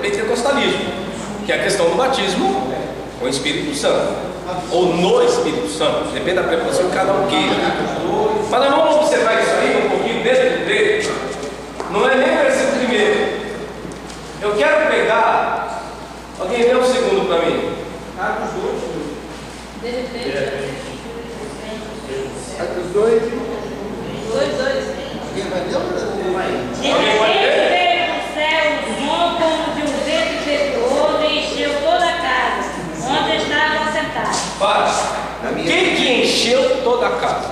pentecostalismo, que é a questão do batismo com o Espírito Santo, ou no Espírito Santo, depende da preposição que cada um queira. Mas nós vamos observar isso aí um pouquinho dentro do texto, não é nem o versículo primeiro. Eu quero pegar, alguém dê um segundo para mim. Atos 2. De repente. Atos 2. 2. Alguém vai ler ou não vai? De repente veio do céu um som como de um vento impetuoso e encheu toda a casa, onde estavam sentados. Para. Quem que encheu toda a casa?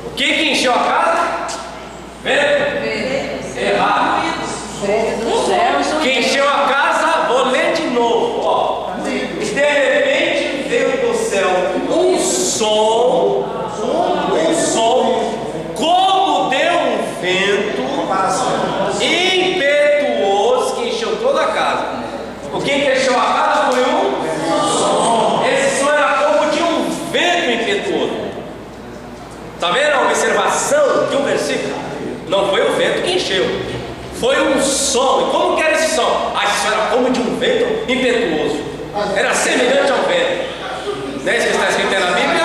O que encheu a casa? Vento. Errado. Quem encheu a casa, vou ler de novo. Ó. E de repente veio do céu um som, como deu um vento impetuoso que encheu toda a casa. O que encheu a casa foi um. Esse som era como de um vento impetuoso. Está vendo a observação de um versículo? Não foi o vento que encheu, foi um som. E como que era esse som? Ah, isso era como de um vento impetuoso. Era semelhante ao vento. Não é isso que está escrito aí na Bíblia?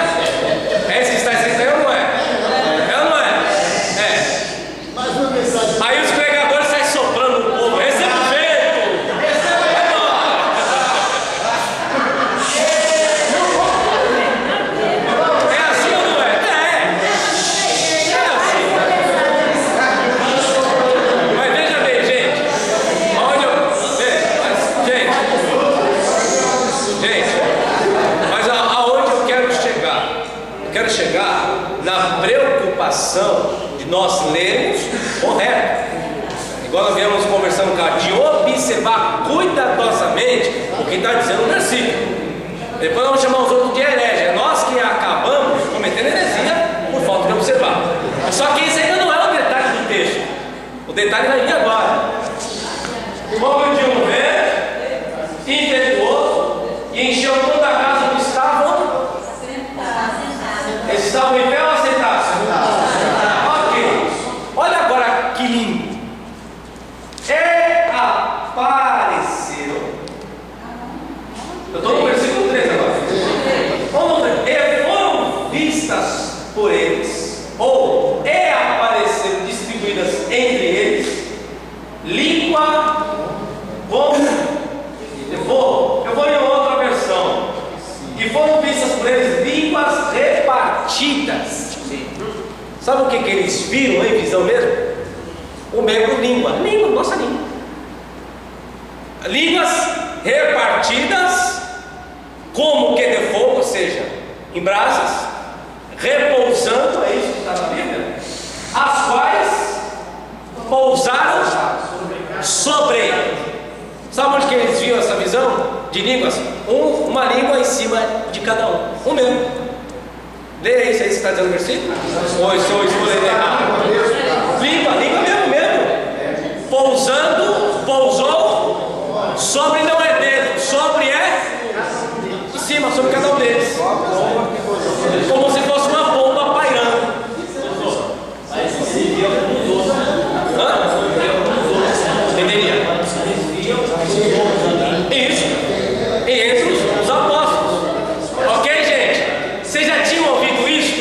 É isso que está escrito aí ou não é? É ou não é? É. Aí os pregadores saem soprando no povo. Receba o vento! É assim ou não é? É assim. Mas veja bem, gente. Onde mas aonde eu quero chegar? Eu quero chegar na preocupação de nós lermos correto. Igual nós viemos conversando cá, de observar cuidadosamente o que está dizendo no versículo. Depois vamos chamar os outros de herege. É nós que acabamos cometendo heresia por falta de observar. Só que isso ainda não é o detalhe do texto. O detalhe vai vir agora. Como de um vento impetuoso e encheu toda a casa onde estavam. Eles estavam em pé ou sentados? Ok. Olha agora que lindo. E apareceram. Eu estou no versículo 3 agora. Vamos ver. E foram vistas por eles, ou e apareceram distribuídas entre eles, língua como. Eu vou em outra versão. E foram vistas por eles línguas repartidas. Sabe o que eles viram em visão mesmo? O mesmo língua, nossa língua. Línguas repartidas como que de fogo, ou seja, em brasas, repousando, é isso que está na Bíblia, as quais pousaram sobre ele. Sabe onde que eles viram essa visão de línguas? Uma língua em cima de cada um. Um mesmo. Leia isso aí, você está dizendo o versículo? Ou estou lendo errado? Língua mesmo. Pousou sobre não é dedo, sobre é em cima, sobre cada um deles. Como se fosse uma bomba pairando. Entendia? Isso. E entre os apóstolos. Ok, gente? Vocês já tinham ouvido isso?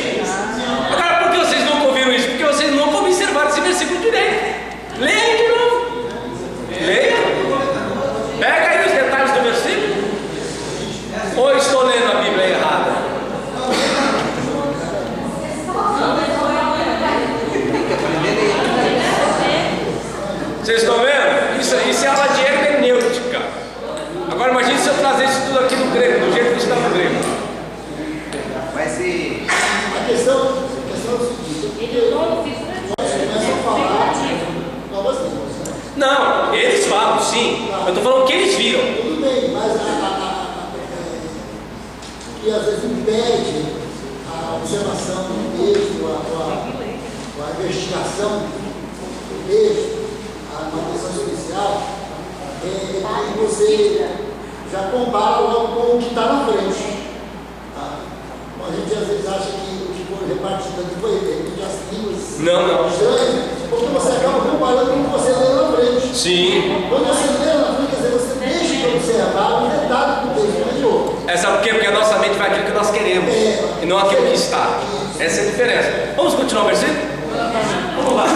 Agora, por que vocês nunca ouviram isso? Porque vocês nunca observaram esse versículo direito. Leia de novo. Leia. Pega aí os detalhes do versículo. Ou estou lendo a Bíblia errada? Vocês estão vendo? Isso é aula de hermenêutica. Agora imagine se eu trazer isso tudo aqui no grego, do jeito que está no grego. Vai ser. A questão é o seguinte: não, eles falam sim. Eu estou falando o que eles viram. tudo bem, mas que às vezes impede a observação do texto, a investigação do texto, a manutenção especial, e você já compara logo com o que está na frente. Tá? A gente às vezes acha que o que foi repartido aqui foi as línguas Não. estranhas, porque você acaba comparando com o que você lê na frente. Sim. Quando você lê na Bíblia, quer dizer, você deixa de observar um detalhe do texto anterior. É, sabe por quê? Porque a nossa mente vai aquilo que nós queremos e não aquilo que está. Essa é a diferença. Vamos continuar o versículo? Vamos lá.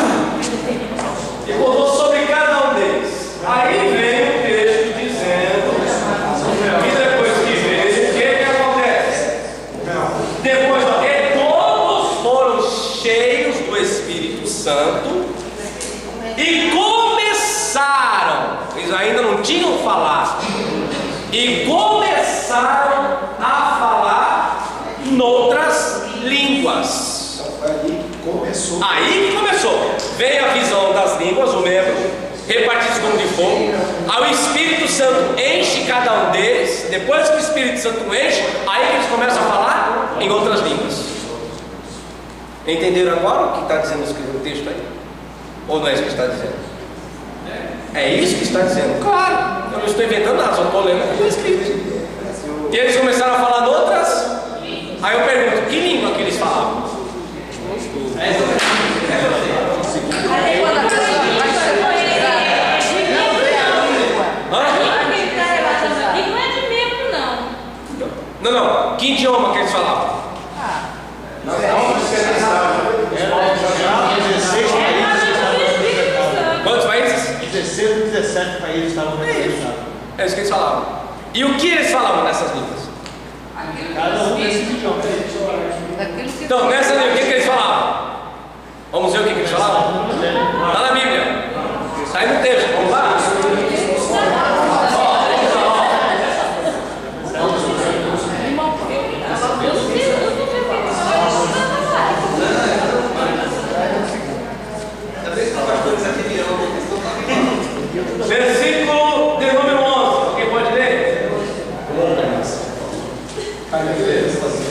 E contou sobre cada um deles. Aí vem o texto dizendo, e depois que veio, o que acontece? Depois, e todos foram cheios do Espírito Santo e começaram, eles ainda não tinham falado, e começaram a falar noutras línguas. Aí que começou. Veio a visão das línguas, o membro, repartidos como de fogo. Aí o Espírito Santo enche cada um deles. Depois que o Espírito Santo enche, aí que eles começam a falar em outras línguas. Entenderam agora o que está dizendo o texto aí? Ou não é isso que está dizendo? É isso que está dizendo? Claro, eu não estou inventando nada, só estou lendo o que está escrito. E eles começaram a falar outras. Aí eu pergunto, que língua que eles falavam? Não, que idioma que eles falavam? Quantos países? 16 ou 17 países estavam representados. É isso que eles falavam. E o que eles falavam nessas línguas? Cada um desses idiomas. Então, nessa língua, o que eles falavam? Vamos ver o que eles falavam? Está na Bíblia. Está aí no texto, vamos lá? Versículo de número 11. Alguém pode ler?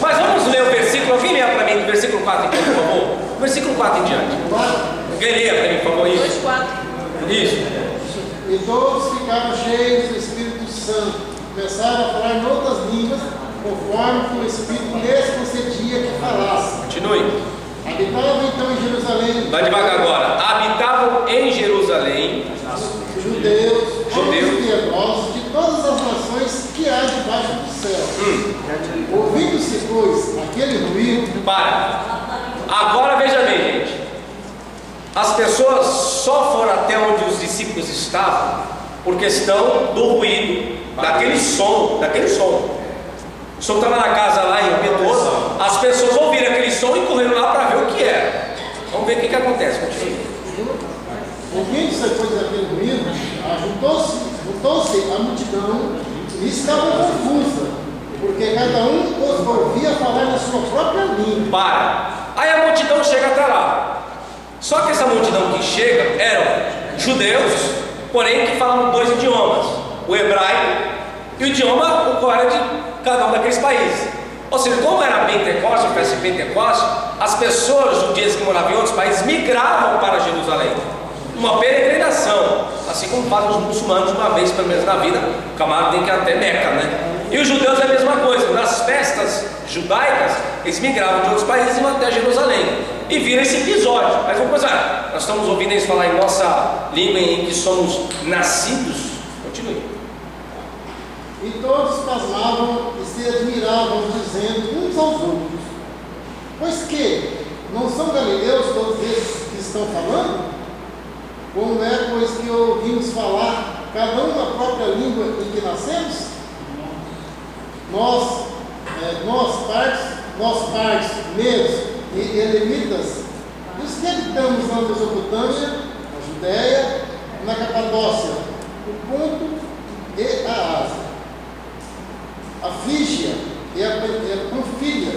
Mas vamos ler o versículo. Alguém lê para mim o versículo 4 aqui, por favor? Versículo 4 em diante. Alguém lê para mim, por favor? Isso. 2:4. Isso. E todos ficaram cheios do Espírito Santo, começaram a falar em outras línguas, conforme o Espírito lhes concedia que falassem. Continue. Habitavam então em Jerusalém Vai devagar agora. Habitavam em Jerusalém judeus, Judeus. homens piedosos de todas as nações que há debaixo do céu. Ouvindo-se, pois, aquele ruído, Para. Agora veja bem, gente. As pessoas só foram até onde os discípulos estavam por questão do ruído, daquele som. O som estava na casa lá em Petoso. As pessoas ouviram aquele som e correram lá para ver o que era. Vamos ver o que acontece. Continua. ouvindo-se, pois, aquele ruído, juntou-se a multidão e estavam confusa, porque cada um os ouvia falar na sua própria língua. Para. Aí a multidão chega até lá. Só que essa multidão que chega eram judeus, porém que falavam dois idiomas: o hebraico e o idioma o qual era de cada um daqueles países. Ou seja, como era Pentecostes, a festa de Pentecostes, as pessoas judias que moravam em outros países migravam para Jerusalém, uma peregrinação, assim como fazem os muçulmanos uma vez pelo menos na vida. O camarada tem que ir até Meca, né? E os judeus é a mesma coisa. Nas festas judaicas, eles migravam de outros países e iam até Jerusalém. E viram esse episódio. Mas vamos pensar, nós estamos ouvindo eles falar em nossa língua em que somos nascidos. Continue. E todos pasmavam e se admiravam, dizendo uns aos outros: pois que não são galileus todos esses que estão falando? Como é, pois, que ouvimos falar cada um na própria língua em que nascemos? Nós partes, medos e elemitas, os que habitamos na Mesopotâmia, na Judéia, na Capadócia, o Ponto e a Ásia, a Frígia e a Panfilha,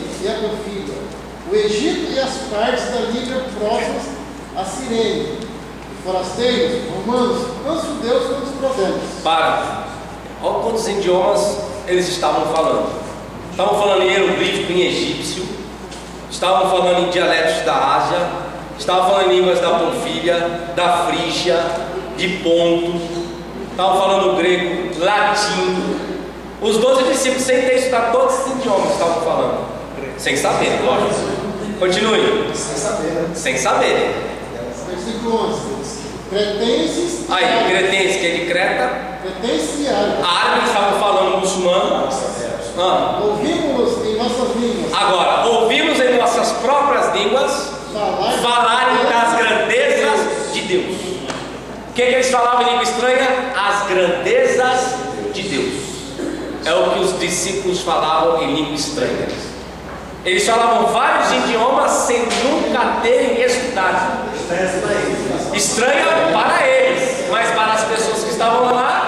o Egito e as partes da Líbia próximas a Cirene, forasteiros, romanos, tanto judeus como os prosélitos. Para. Olha quantos idiomas eles estavam falando. Estavam falando em hieroglífico, em egípcio, estavam falando em dialetos da Ásia, estavam falando em línguas da Panfilha, da Frígia, de Ponto, estavam falando grego, latim. Os 12 discípulos, sem ter estudado todos esses idiomas, estavam falando, sem saber, lógico. Continue. Sem saber, né? Sem saber. Versículo 11. Cretenses. Aí, cretenses, que é de Creta. Cretenses e árabes. Árabes estavam falando muçulmano. Ouvimos em nossas línguas. Agora, ouvimos em nossas próprias línguas falarem das grandezas de Deus. O que eles falavam em língua estranha? As grandezas de Deus. É o que os discípulos falavam em língua estranha. Eles falavam vários idiomas sem nunca terem estudado. Estranha para eles, mas para as pessoas que estavam lá,